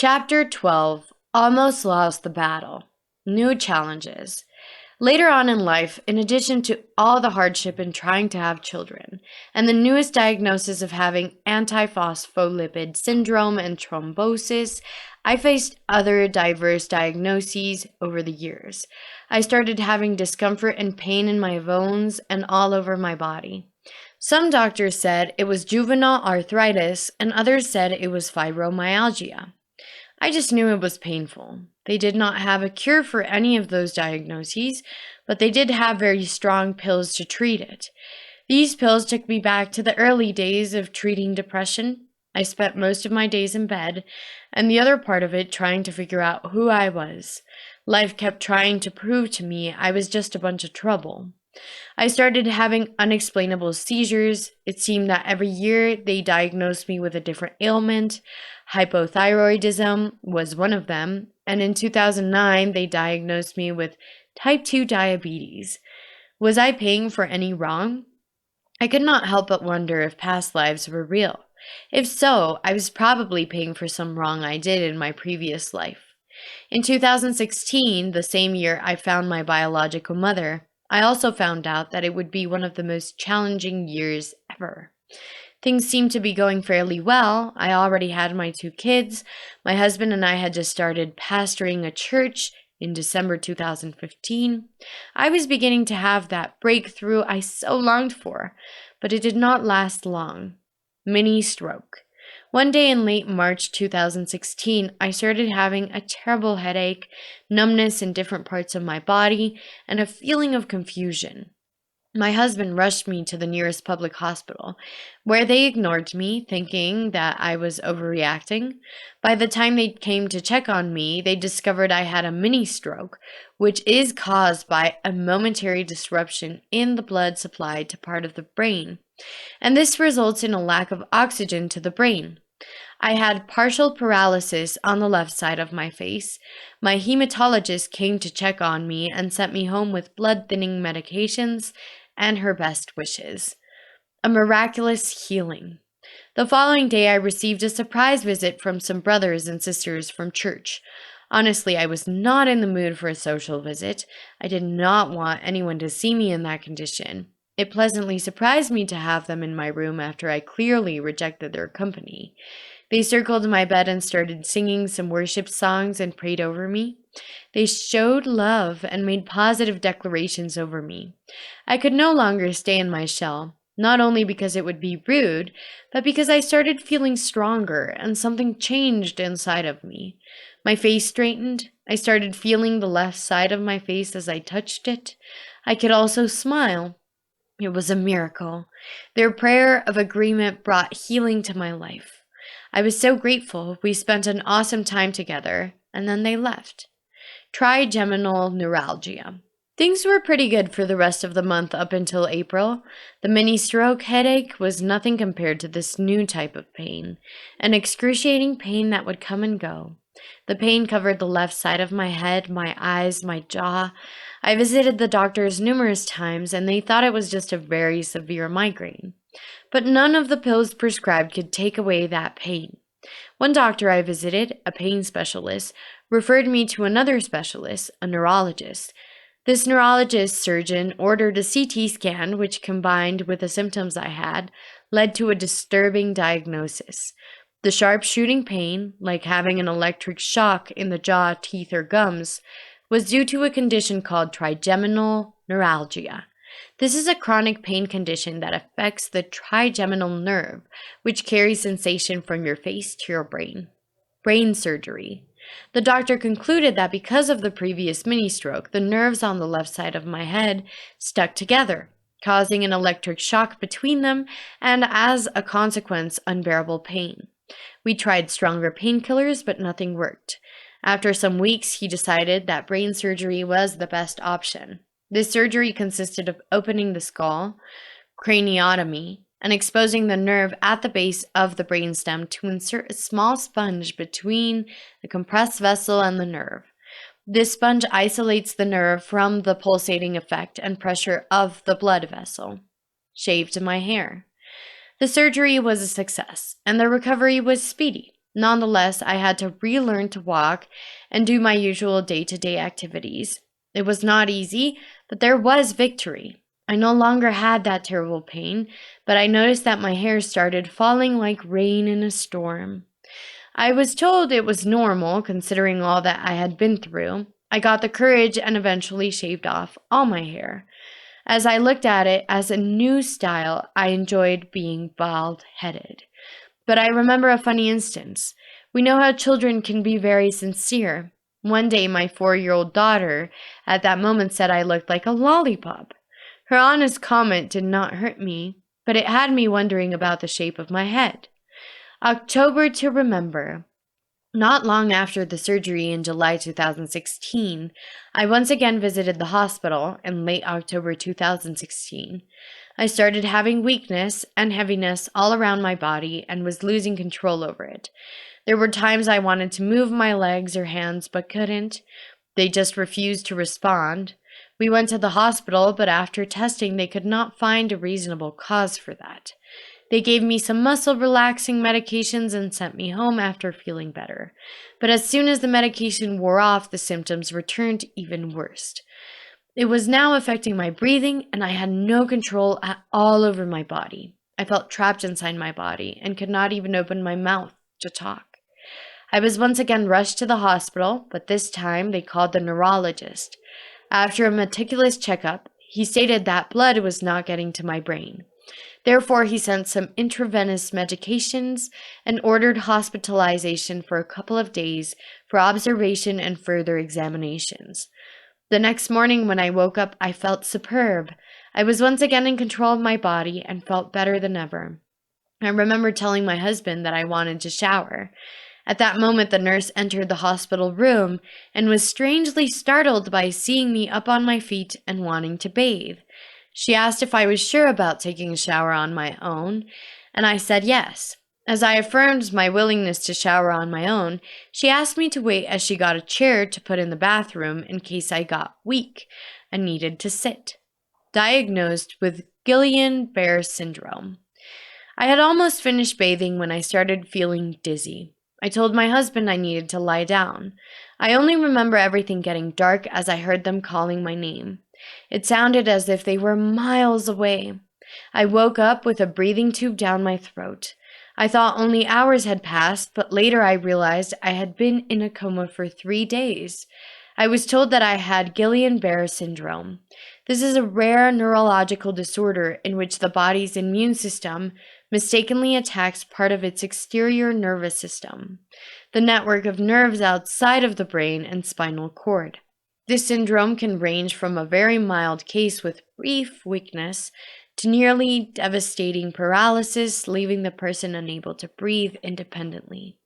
Chapter 12. Almost Lost the Battle. New Challenges. Later on in life, in addition to all the hardship in trying to have children, and the newest diagnosis of having antiphospholipid syndrome and thrombosis, I faced other diverse diagnoses over the years. I started having discomfort and pain in my bones and all over my body. Some doctors said it was juvenile arthritis, and others said it was fibromyalgia. I just knew it was painful. They did not have a cure for any of those diagnoses, but they did have very strong pills to treat it. These pills took me back to the early days of treating depression. I spent most of my days in bed, and the other part of it trying to figure out who I was. Life kept trying to prove to me I was just a bunch of trouble. I started having unexplainable seizures. It seemed that every year they diagnosed me with a different ailment. Hypothyroidism was one of them, and in 2009 they diagnosed me with type 2 diabetes. Was I paying for any wrong? I could not help but wonder if past lives were real. If so, I was probably paying for some wrong I did in my previous life. In 2016, the same year I found my biological mother, I also found out that it would be one of the most challenging years ever. Things seemed to be going fairly well. I already had my 2 kids. My husband and I had just started pastoring a church in December 2015. I was beginning to have that breakthrough I so longed for, but it did not last long. Mini stroke. One day in late March 2016, I started having a terrible headache, numbness in different parts of my body, and a feeling of confusion. My husband rushed me to the nearest public hospital, where they ignored me, thinking that I was overreacting. By the time they came to check on me, they discovered I had a mini stroke, which is caused by a momentary disruption in the blood supply to part of the brain, and this results in a lack of oxygen to the brain. I had partial paralysis on the left side of my face. My hematologist came to check on me and sent me home with blood thinning medications and her best wishes. A miraculous healing. The following day, I received a surprise visit from some brothers and sisters from church. Honestly, I was not in the mood for a social visit. I did not want anyone to see me in that condition. It pleasantly surprised me to have them in my room after I clearly rejected their company. They circled my bed and started singing some worship songs and prayed over me. They showed love and made positive declarations over me. I could no longer stay in my shell, not only because it would be rude, but because I started feeling stronger and something changed inside of me. My face straightened. I started feeling the left side of my face as I touched it. I could also smile. It was a miracle. Their prayer of agreement brought healing to my life. I was so grateful. We spent an awesome time together, and then they left. Trigeminal neuralgia. Things were pretty good for the rest of the month up until April. The mini stroke headache was nothing compared to this new type of pain, an excruciating pain that would come and go. The pain covered the left side of my head, my eyes, my jaw. I visited the doctors numerous times, and they thought it was just a very severe migraine. But none of the pills prescribed could take away that pain. One doctor I visited, a pain specialist, referred me to another specialist, a neurologist. This neurologist surgeon ordered a CT scan, which combined with the symptoms I had, led to a disturbing diagnosis. The sharp shooting pain, like having an electric shock in the jaw, teeth, or gums, was due to a condition called trigeminal neuralgia. This is a chronic pain condition that affects the trigeminal nerve, which carries sensation from your face to your brain. Brain surgery. The doctor concluded that because of the previous mini stroke, the nerves on the left side of my head stuck together, causing an electric shock between them and, as a consequence, unbearable pain. We tried stronger painkillers, but nothing worked. After some weeks, he decided that brain surgery was the best option. This surgery consisted of opening the skull, craniotomy, and exposing the nerve at the base of the brainstem to insert a small sponge between the compressed vessel and the nerve. This sponge isolates the nerve from the pulsating effect and pressure of the blood vessel. Shaved my hair. The surgery was a success, and the recovery was speedy. Nonetheless, I had to relearn to walk and do my usual day to day activities. It was not easy, but there was victory. I no longer had that terrible pain, but I noticed that my hair started falling like rain in a storm. I was told it was normal considering all that I had been through. I got the courage and eventually shaved off all my hair. As I looked at it as a new style, I enjoyed being bald headed. But I remember a funny instance. We know how children can be very sincere. One day, my 4-year-old daughter at that moment said I looked like a lollipop. Her honest comment did not hurt me, but it had me wondering about the shape of my head. October to remember. Not long after the surgery in July 2016, I once again visited the hospital in late October 2016. I started having weakness and heaviness all around my body and was losing control over it. There were times I wanted to move my legs or hands but couldn't. They just refused to respond. We went to the hospital, but after testing, they could not find a reasonable cause for that. They gave me some muscle relaxing medications and sent me home after feeling better. But as soon as the medication wore off, the symptoms returned even worse. It was now affecting my breathing, and I had no control at all over my body. I felt trapped inside my body and could not even open my mouth to talk. I was once again rushed to the hospital, but this time they called the neurologist. After a meticulous checkup, he stated that blood was not getting to my brain. Therefore, he sent some intravenous medications and ordered hospitalization for a couple of days for observation and further examinations. The next morning, when I woke up, I felt superb. I was once again in control of my body and felt better than ever. I remember telling my husband that I wanted to shower. At that moment, the nurse entered the hospital room and was strangely startled by seeing me up on my feet and wanting to bathe. She asked if I was sure about taking a shower on my own, and I said yes. As I affirmed my willingness to shower on my own, she asked me to wait as she got a chair to put in the bathroom in case I got weak and needed to sit. Diagnosed with Guillain-Barré syndrome. I had almost finished bathing when I started feeling dizzy. I told my husband I needed to lie down. I only remember everything getting dark as I heard them calling my name. It sounded as if they were miles away. I woke up with a breathing tube down my throat. I thought only hours had passed, but later I realized I had been in a coma for 3 days. I was told that I had Guillain-Barré syndrome. This is a rare neurological disorder in which the body's immune system mistakenly attacks part of its exterior nervous system, the network of nerves outside of the brain and spinal cord. This syndrome can range from a very mild case with brief weakness to nearly devastating paralysis, leaving the person unable to breathe independently.